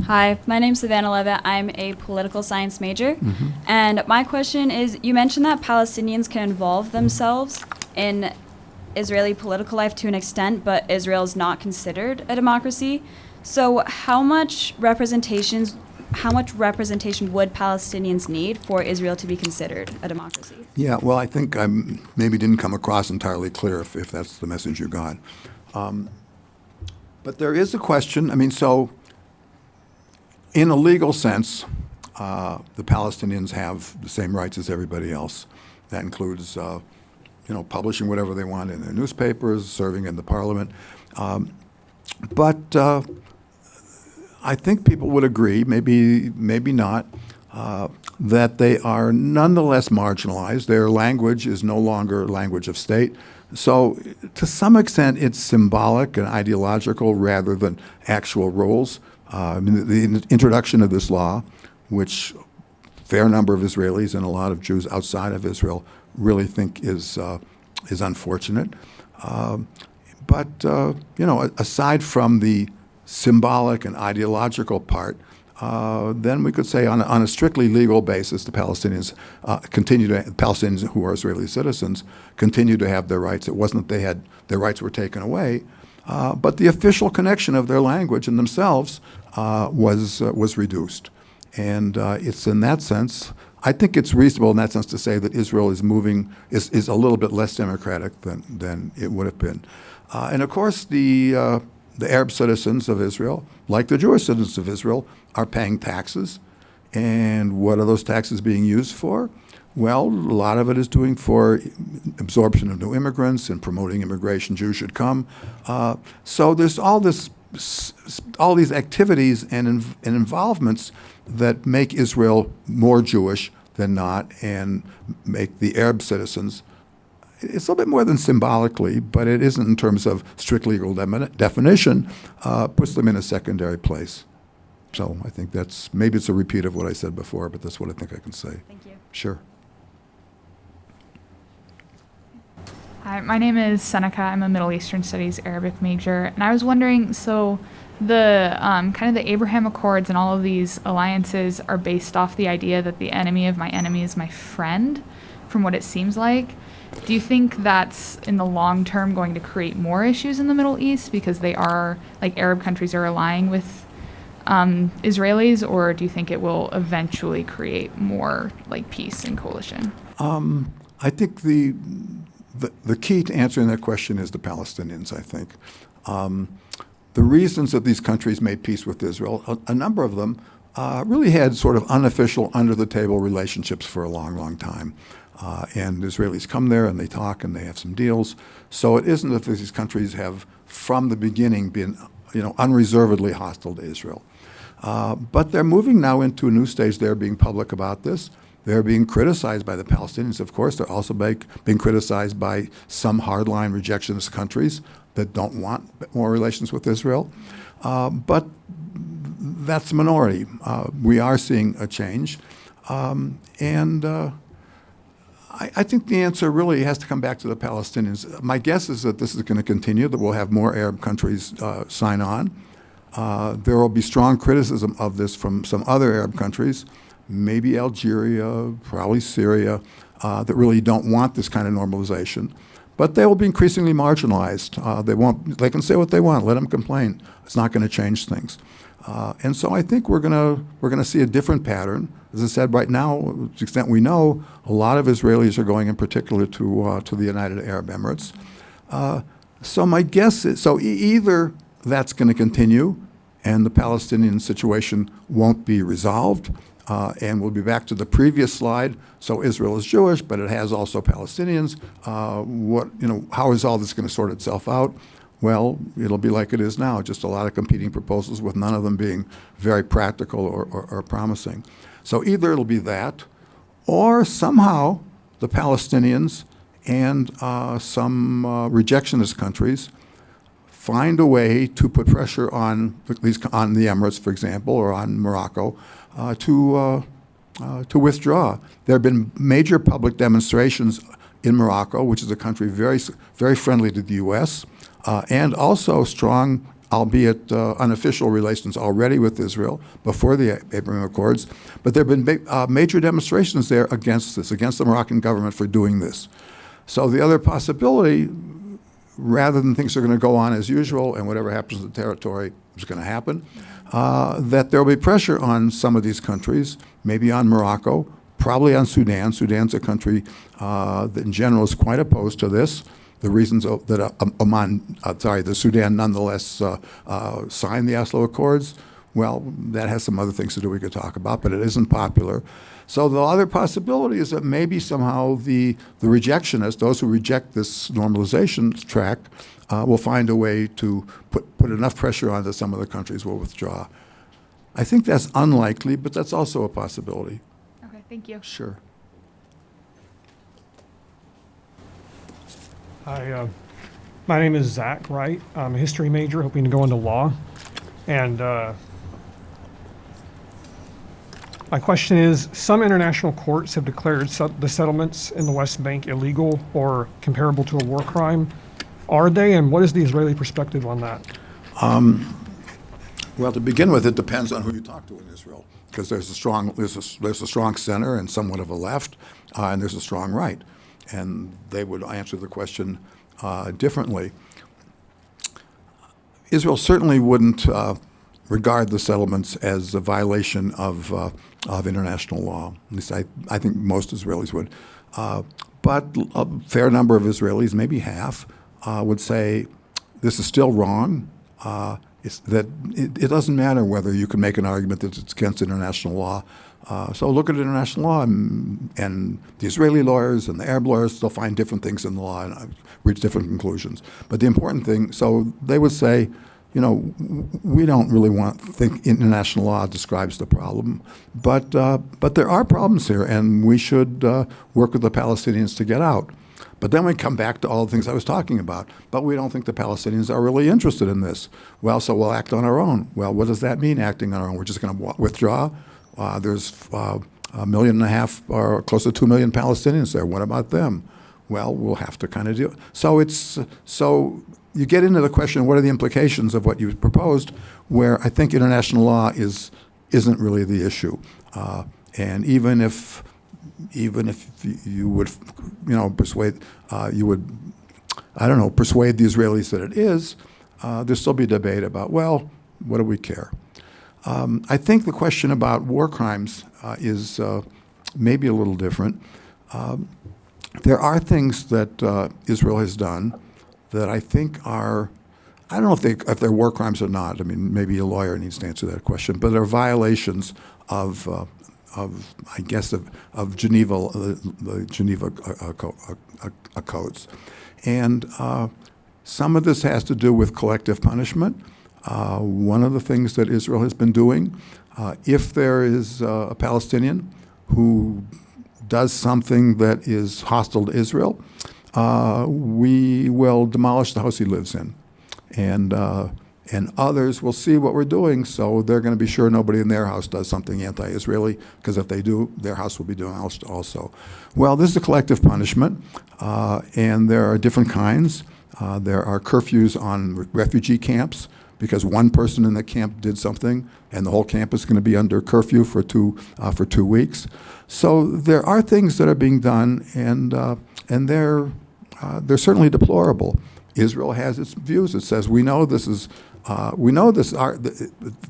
Hi, my name's Savannah Levitt. I'm a political science major. And my question is, you mentioned that Palestinians can involve themselves in Israeli political life to an extent, but Israel is not considered a democracy. So how much representation how much representation would Palestinians need for Israel to be considered a democracy? Yeah, well, I think I maybe didn't come across entirely clear if that's the message you got. But there is a question. I mean, so in a legal sense, the Palestinians have the same rights as everybody else. That includes, publishing whatever they want in their newspapers, serving in the parliament. But I think people would agree, maybe not, that they are nonetheless marginalized. Their language is no longer language of state. So to some extent, it's symbolic and ideological rather than actual rules. The introduction of this law, which a fair number of Israelis and a lot of Jews outside of Israel really think is unfortunate. But aside from the symbolic and ideological part, then we could say on a strictly legal basis, the Palestinians Palestinians who are Israeli citizens continue to have their rights. It wasn't that their rights were taken away, but the official connection of their language and themselves was reduced. And it's in that sense, I think it's reasonable in that sense to say that Israel is a little bit less democratic than it would have been. And of course, the Arab citizens of Israel, like the Jewish citizens of Israel, are paying taxes. And what are those taxes being used for? Well, a lot of it is doing for absorption of new immigrants and promoting immigration. Jews should come. So there's all these activities and involvements that make Israel more Jewish than not and make the Arab citizens, it's a little bit more than symbolically, but it isn't in terms of strict legal definition, puts them in a secondary place. So I think maybe it's a repeat of what I said before, but that's what I think I can say. Thank you. Sure. Hi, my name is Seneca. I'm a Middle Eastern Studies Arabic major, and I was wondering, so the kind of the Abraham Accords and all of these alliances are based off the idea that the enemy of my enemy is my friend, from what it seems like. Do you think that's in the long term going to create more issues in the Middle East because they are, like Arab countries are allying with Israelis, or do you think it will eventually create more like peace and coalition? I think the key to answering that question is the Palestinians, I think. The reasons that these countries made peace with Israel, a number of them really had sort of unofficial, under-the-table relationships for a long, long time. And Israelis come there and they talk and they have some deals. So it isn't that these countries have, from the beginning, been unreservedly hostile to Israel. But they're moving now into a new stage. They're being public about this. They're being criticized by the Palestinians, of course. They're also being criticized by some hardline rejectionist countries that don't want more relations with Israel. But that's a minority. We are seeing a change. I think the answer really has to come back to the Palestinians. My guess is that this is going to continue, that we'll have more Arab countries sign on. There will be strong criticism of this from some other Arab countries, maybe Algeria, probably Syria, that really don't want this kind of normalization. But they will be increasingly marginalized. They can say what they want, let them complain. It's not going to change things. And so I think we're gonna see a different pattern. As I said, right now, to the extent we know, a lot of Israelis are going in particular to the United Arab Emirates. So my guess is, either that's going to continue and the Palestinian situation won't be resolved, and we'll be back to the previous slide. So Israel is Jewish, but it has also Palestinians. How is all this going to sort itself out? Well, it'll be like it is now, just a lot of competing proposals with none of them being very practical or promising. So either it'll be that, or somehow the Palestinians and some rejectionist countries find a way to put pressure on the Emirates, for example, or on Morocco, to withdraw. There have been major public demonstrations in Morocco, which is a country very, very friendly to the U.S., and also strong, albeit unofficial relations already with Israel before the Abraham Accords. But there have been major demonstrations there against this, against the Moroccan government for doing this. So the other possibility rather than things are going to go on as usual and whatever happens in the territory is going to happen, that there will be pressure on some of these countries, maybe on Morocco, probably on Sudan. Sudan's a country that in general is quite opposed to this. The reasons that the Sudan nonetheless signed the Oslo Accords, well, that has some other things to do we could talk about, but it isn't popular. So the other possibility is that maybe somehow the rejectionists, those who reject this normalization track, will find a way to put enough pressure on that some of the countries will withdraw. I think that's unlikely, but that's also a possibility. Okay, thank you. Sure. Hi, my name is Zach Wright. I'm a history major hoping to go into law. And my question is, some international courts have declared the settlements in the West Bank illegal or comparable to a war crime. Are they, and what is the Israeli perspective on that? Well, to begin with, it depends on who you talk to in Israel, because there's a strong center and somewhat of a left, and there's a strong right, and they would answer the question differently. Israel certainly wouldn't regard the settlements as a violation of international law. At least I think most Israelis would. But a fair number of Israelis, maybe half, would say this is still wrong. It doesn't matter whether you can make an argument that it's against international law. So look at international law, and the Israeli lawyers and the Arab lawyers, they'll find different things in the law and reach different conclusions. But the important thing, so they would say, you know, we don't really think international law describes the problem, but there are problems here, and we should work with the Palestinians to get out. But then we come back to all the things I was talking about. But we don't think the Palestinians are really interested in this. Well, so we'll act on our own. Well, what does that mean, acting on our own? We're just going to withdraw? There's 1.5 million or close to 2 million Palestinians there. What about them? Well, we'll have to kind of deal. So you get into the question, what are the implications of what you proposed, where I think international law isn't really the issue. And even if you would, persuade the Israelis that it is, there'll still be debate about, well, what do we care? I think the question about war crimes is maybe a little different. There are things that Israel has done that I think are, I don't know if they're war crimes or not. I mean, maybe a lawyer needs to answer that question. But they're violations of Geneva, the Geneva codes, and some of this has to do with collective punishment. One of the things that Israel has been doing, if there is a Palestinian who does something that is hostile to Israel, we will demolish the house he lives in, and others will see what we're doing, so they're going to be sure nobody in their house does something anti-Israeli, because if they do, their house will be demolished also. Well, this is a collective punishment, and there are different kinds. There are curfews on refugee camps, because one person in the camp did something, and the whole camp is going to be under curfew for 2 weeks. So there are things that are being done, and they're certainly deplorable. Israel has its views. It says we know this,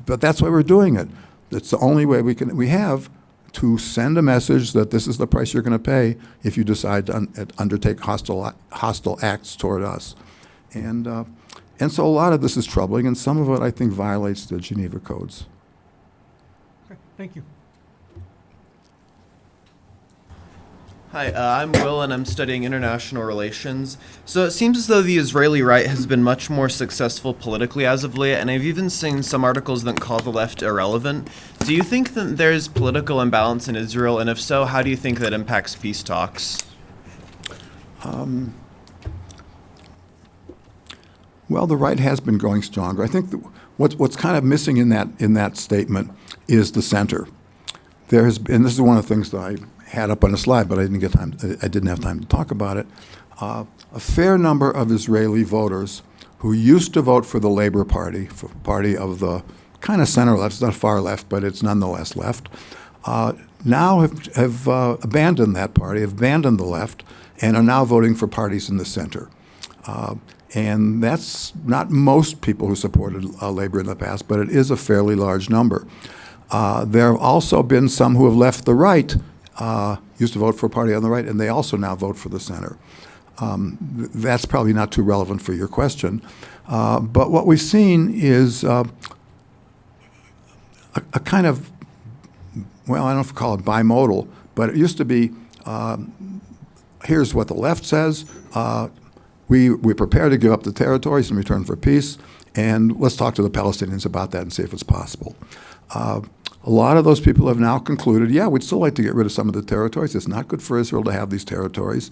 but that's why we're doing it. It's the only way we have to send a message that this is the price you're going to pay if you decide to undertake hostile acts toward us, and so a lot of this is troubling, and some of it I think violates the Geneva codes. Okay, thank you. Hi, I'm Will, and I'm studying international relations. So it seems as though the Israeli right has been much more successful politically as of late, and I've even seen some articles that call the left irrelevant. Do you think that there's political imbalance in Israel, and if so, how do you think that impacts peace talks? Well, the right has been growing stronger. I think what's kind of missing in that statement is the center. There has been, and this is one of the things that I had up on a slide, but I didn't have time to talk about it. A fair number of Israeli voters who used to vote for the Labor Party, for party of the kind of center left, it's not far left, but it's nonetheless left, now have abandoned that party, have abandoned the left, and are now voting for parties in the center. And that's not most people who supported labor in the past, but it is a fairly large number. There have also been some who have left the right, used to vote for a party on the right, and they also now vote for the center. That's probably not too relevant for your question. But what we've seen is a kind of, well, I don't know if we call it bimodal, but it used to be, here's what the left says, we're prepared to give up the territories in return for peace, and let's talk to the Palestinians about that and see if it's possible. A lot of those people have now concluded, yeah, we'd still like to get rid of some of the territories. It's not good for Israel to have these territories,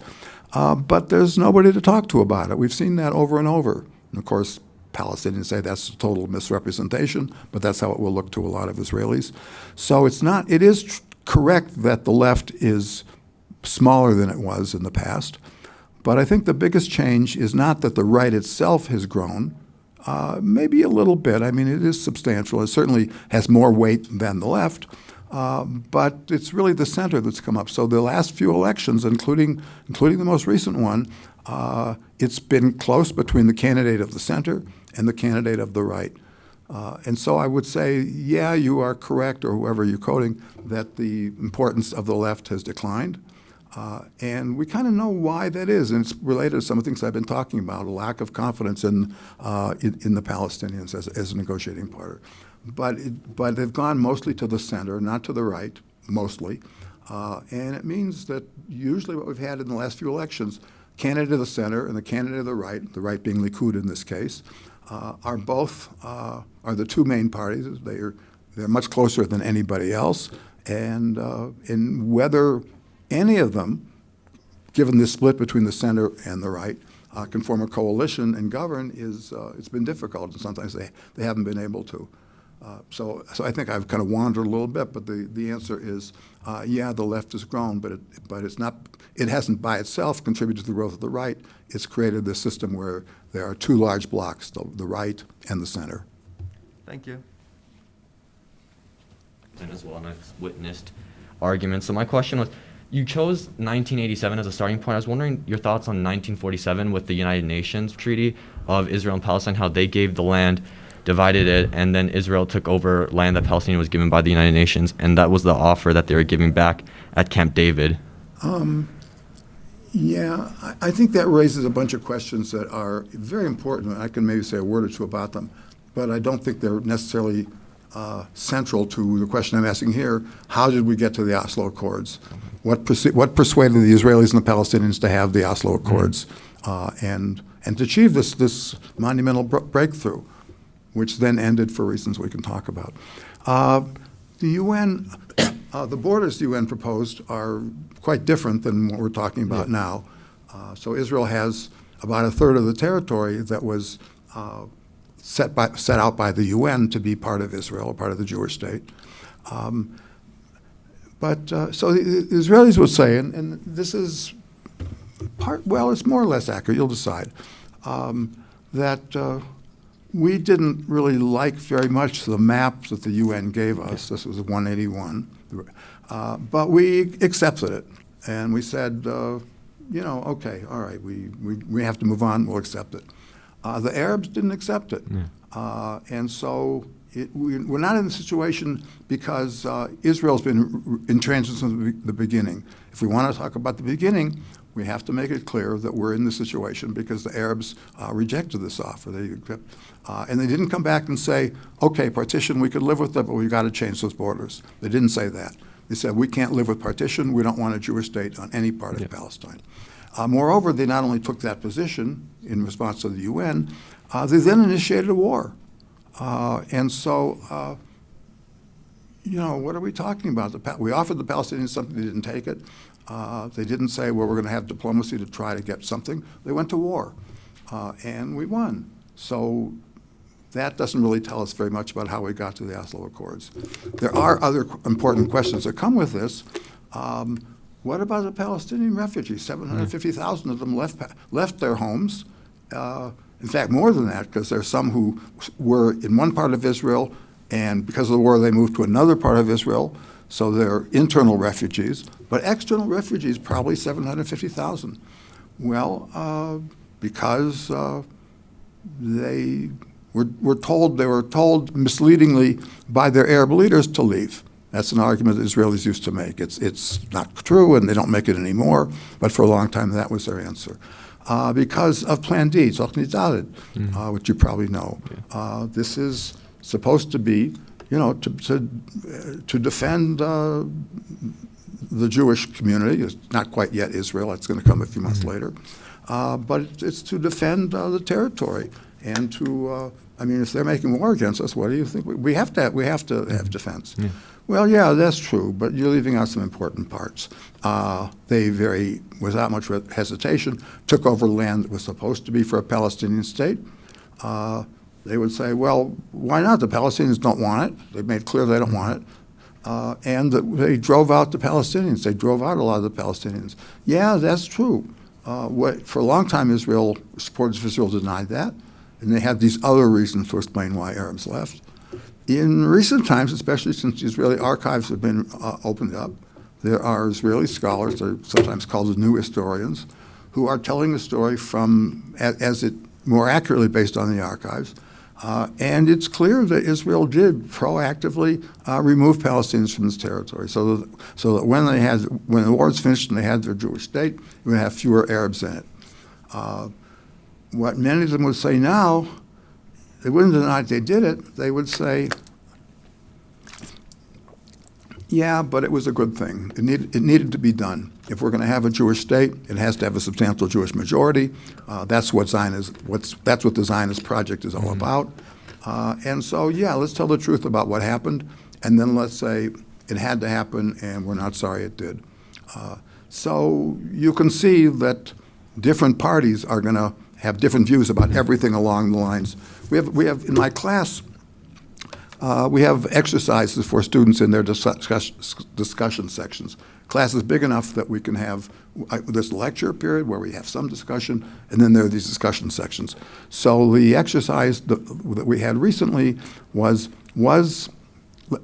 but there's nobody to talk to about it. We've seen that over and over. And of course, Palestinians say that's a total misrepresentation, but that's how it will look to a lot of Israelis. So it is correct that the left is smaller than it was in the past. But I think the biggest change is not that the right itself has grown, maybe a little bit. I mean, it is substantial. It certainly has more weight than the left, but it's really the center that's come up. So the last few elections, including the most recent one, it's been close between the candidate of the center and the candidate of the right. And so I would say, yeah, you are correct, or whoever you're quoting, that the importance of the left has declined. And we kind of know why that is, and it's related to some of the things I've been talking about, a lack of confidence in the Palestinians as a negotiating partner. But they've gone mostly to the center, not to the right, mostly. And it means that usually what we've had in the last few elections, candidate of the center and the candidate of the right being Likud in this case, are the two main parties. They're much closer than anybody else, and whether any of them, given this split between the center and the right, can form a coalition and govern it's been difficult, and sometimes they haven't been able to. So I think I've kind of wandered a little bit, but the answer is, yeah, the left has grown, but it hasn't by itself contributed to the growth of the right. It's created this system where there are two large blocks, the right and the center. Thank you. And as well, and I've witnessed arguments. So my question was, you chose 1987 as a starting point. I was wondering your thoughts on 1947 with the United Nations Treaty of Israel and Palestine, how they gave the land, divided it, and then Israel took over land that Palestine was given by the United Nations, and that was the offer that they were giving back at Camp David. Yeah, I think that raises a bunch of questions that are very important. I can maybe say a word or two about them, but I don't think they're necessarily central to the question I'm asking here. How did we get to the Oslo Accords? What persuaded the Israelis and the Palestinians to have the Oslo Accords and to achieve this monumental breakthrough, which then ended for reasons we can talk about? The UN, the borders the UN proposed are quite different than what we're talking about now. So Israel has about a third of the territory that was set out by the UN to be part of Israel, part of the Jewish state. So the Israelis would say, and this is it's more or less accurate, you'll decide, that we didn't really like very much the maps that the UN gave us. This was 181. But we accepted it. And we said, okay, all right, we have to move on, we'll accept it. The Arabs didn't accept it. And so we're not in a situation because Israel's been in transit since the beginning. If we want to talk about the beginning, we have to make it clear that we're in this situation because the Arabs rejected this offer. And they didn't come back and say, okay, partition, we could live with that, but we've got to change those borders. They didn't say that. They said, we can't live with partition. We don't want a Jewish state on any part of Palestine. Moreover, they not only took that position in response to the UN, they then initiated a war. And so, what are we talking about? We offered the Palestinians something, they didn't take it. They didn't say, well, we're going to have diplomacy to try to get something. They went to war, and we won. So that doesn't really tell us very much about how we got to the Oslo Accords. There are other important questions that come with this. What about the Palestinian refugees? 750,000 of them left their homes. In fact, more than that, because there's some who were in one part of Israel, and because of the war, they moved to another part of Israel. So they're internal refugees. But external refugees, probably 750,000. Well, because they were told misleadingly by their Arab leaders to leave. That's an argument that Israelis used to make. It's not true, and they don't make it anymore, but for a long time that was their answer. Because of Plan D, which you probably know. Yeah. This is supposed to be, to defend the Jewish community. It's not quite yet Israel. That's going to come a few months later. But it's to defend the territory and to, if they're making war against us, what do you think? We have to have defense. Yeah. Well, yeah, that's true, but you're leaving out some important parts. They without much hesitation, took over land that was supposed to be for a Palestinian state. They would say, well, why not? The Palestinians don't want it. They made clear they don't want it. And they drove out the Palestinians. They drove out a lot of the Palestinians. Yeah, that's true. For a long time, supporters of Israel denied that, and they had these other reasons to explain why Arabs left. In recent times, especially since the Israeli archives have been opened up, there are Israeli scholars, they're sometimes called the new historians, who are telling the story as it more accurately based on the archives. And it's clear that Israel did proactively remove Palestinians from this territory, so that when the war was finished and they had their Jewish state, we would have fewer Arabs in it. What many of them would say now, they wouldn't deny they did it. They would say, yeah, but it was a good thing. It needed to be done. If we're going to have a Jewish state, it has to have a substantial Jewish majority. That's what the Zionist project is all about. And so, yeah, let's tell the truth about what happened, and then let's say it had to happen, and we're not sorry it did. So you can see that different parties are going to have different views about everything along the lines. We have in my class, we have exercises for students in their discussion sections. Class is big enough that we can have this lecture period where we have some discussion, and then there are these discussion sections. So the exercise that we had recently was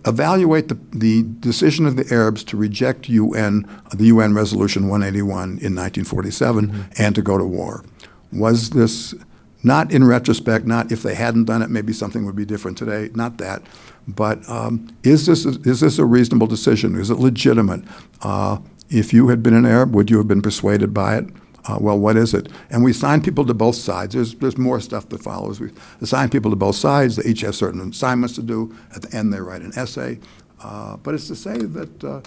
evaluate the decision of the Arabs to reject the UN Resolution 181 in 1947 and to go to war. Was this, not in retrospect, not if they hadn't done it, maybe something would be different today, not that, but is this a reasonable decision? Is it legitimate? If you had been an Arab, would you have been persuaded by it? Well, what is it? And we assign people to both sides. There's more stuff that follows. We assign people to both sides. They each have certain assignments to do. At the end, they write an essay. But it's to say that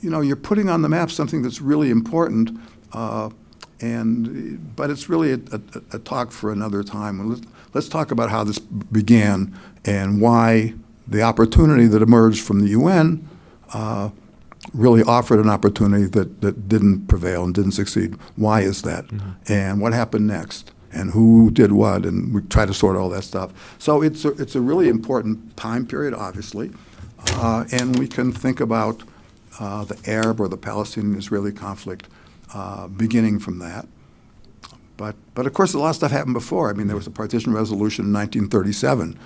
you're putting on the map something that's really important. But it's really a talk for another time. Let's talk about how this began and why the opportunity that emerged from the UN really offered an opportunity that didn't prevail and didn't succeed. Why is that? And what happened next? And who did what? And we try to sort all that stuff. So it's a really important time period, obviously. And we can think about the Arab or the Palestinian-Israeli conflict beginning from that. But of course, a lot of stuff happened before. I mean, there was a partition resolution in 1937.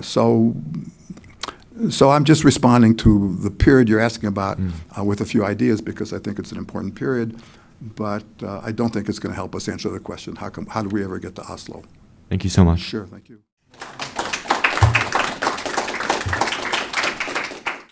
So I'm just responding to the period you're asking about with a few ideas because I think it's an important period. But I don't think it's going to help us answer the question, how do we ever get to Oslo? Thank you so much. Sure, thank you.